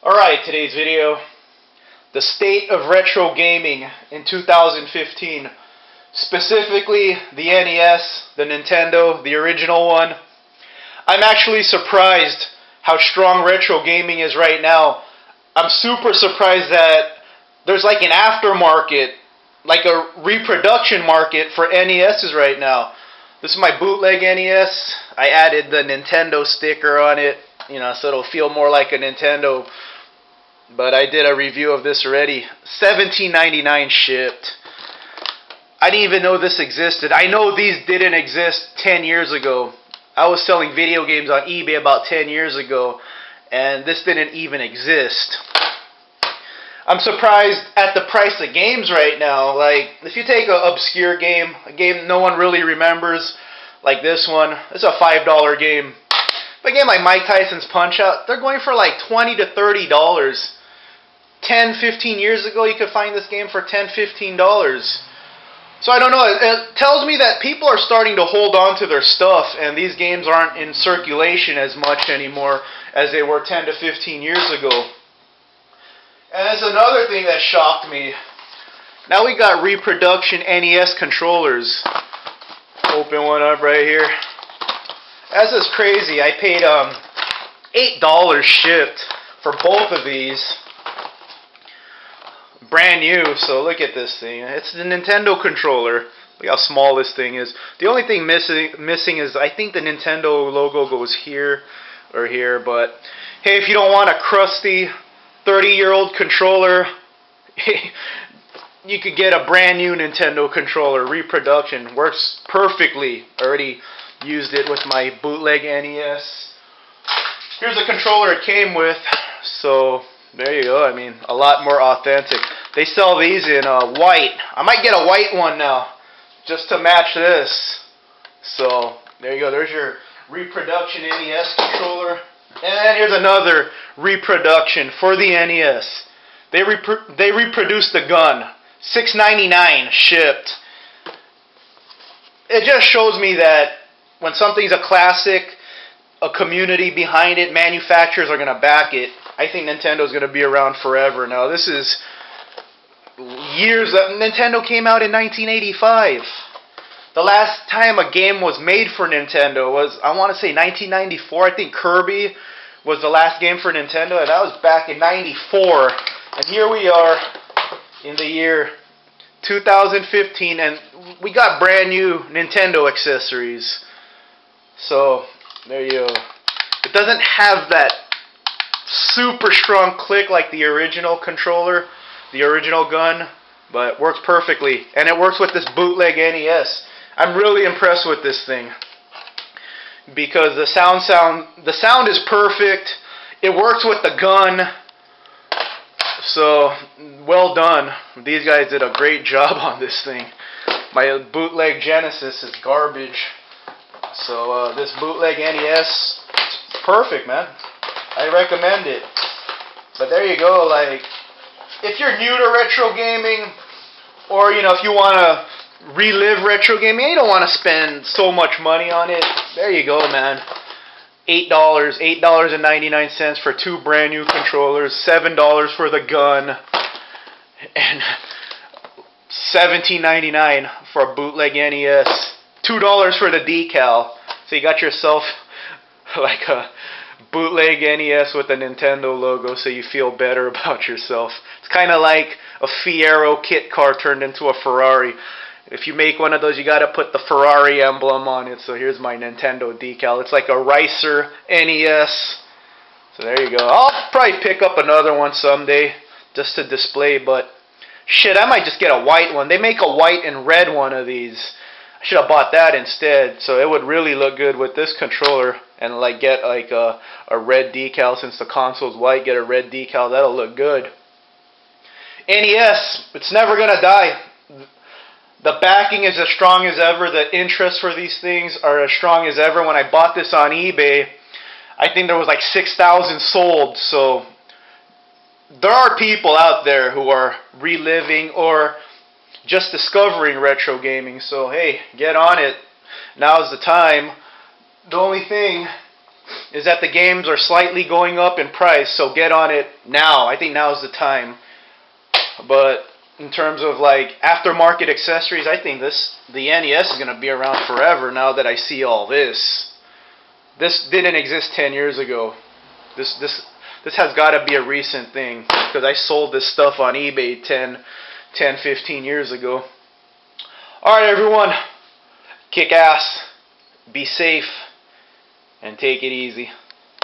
Alright, today's video, the state of retro gaming in 2015. Specifically, the NES, the Nintendo, the original one. I'm actually surprised how strong retro gaming is right now. I'm super surprised that there's like an aftermarket, like a reproduction market for NESs right now. This is my bootleg NES. I added the Nintendo sticker on it, so it'll feel more like a Nintendo. But I did a review of this already. $17.99 shipped. I didn't even know this existed. I know these didn't exist 10 years ago. I was selling video games on eBay about 10 years ago, and this didn't even exist. I'm surprised at the price of games right now. Like, if you take an obscure game, a game no one really remembers, like this one, it's a $5 game. If a game like Mike Tyson's Punch-Out, they're going for like $20 to $30. 10, 15 years ago, you could find this game for $10, $15. So I don't know, it tells me that people are starting to hold on to their stuff, and these games aren't in circulation as much anymore as they were 10 to 15 years ago. And that's another thing that shocked me. Now we got Reproduction NES Controllers. Open one up right here. That's just crazy. I paid $8 shipped for both of these. Brand new, so look at this thing. It's the Nintendo controller. Look how small this thing is. The only thing missing is, I think the Nintendo logo goes here or here, but hey, if you don't want a crusty 30-year-old controller, you could get a brand new Nintendo controller. Reproduction works perfectly. I already used it with my bootleg NES. Here's the controller it came with, so there you go. I mean, a lot more authentic. They sell these in white. I might get a white one now, just to match this. So there you go. There's your Reproduction NES controller. And here's another reproduction for the NES. They reproduced the gun. $6.99 shipped. It just shows me that when something's a classic, a community behind it, manufacturers are going to back it. I think Nintendo's going to be around forever. Now, this is years that Nintendo came out in 1985. The last time a game was made for Nintendo was, I want to say, 1994. I think Kirby was the last game for Nintendo, and that was back in 94. And here we are in the year 2015, and we got brand new Nintendo accessories. So, there you go. It doesn't have that super strong click like the original controller, the original gun, but works perfectly. And it works with this bootleg NES. I'm really impressed with this thing because the sound is perfect. It works with the gun. So, well done. These guys did a great job on this thing. My bootleg Genesis is garbage. So, this bootleg NES, it's perfect, man. I recommend it. But there you go, like, if you're new to retro gaming, or, if you want to relive retro gaming, you don't want to spend so much money on it, there you go, man. $8.99 for two brand new controllers, $7 for the gun, and $17.99 for a bootleg NES, $2 for the decal. So you got yourself like a bootleg NES with a Nintendo logo, so you feel better about yourself. It's kind of like a Fiero kit car turned into a Ferrari. If you make one of those, you got to put the Ferrari emblem on it. So here's my Nintendo decal. It's like a Ricer NES. So there you go. I'll probably pick up another one someday just to display, but shit, I might just get a white one. They make a white and red one of these. I should have bought that instead, so it would really look good with this controller, and like get like a red decal. Since the console's white, get a red decal. That'll look good. NES, it's never gonna die. The backing is as strong as ever. The interest for these things are as strong as ever. When I bought this on eBay, I think there was like 6,000 sold. So there are people out there who are reliving or just discovering retro gaming. So hey, get on it. Now's the time. The only thing is that the games are slightly going up in price, so get on it now. I think now is the time. But in terms of like aftermarket accessories, I think the NES is going to be around forever now that I see all this. This didn't exist 10 years ago. This has got to be a recent thing, because I sold this stuff on eBay 15 years ago. Alright everyone, kick ass, be safe, and take it easy.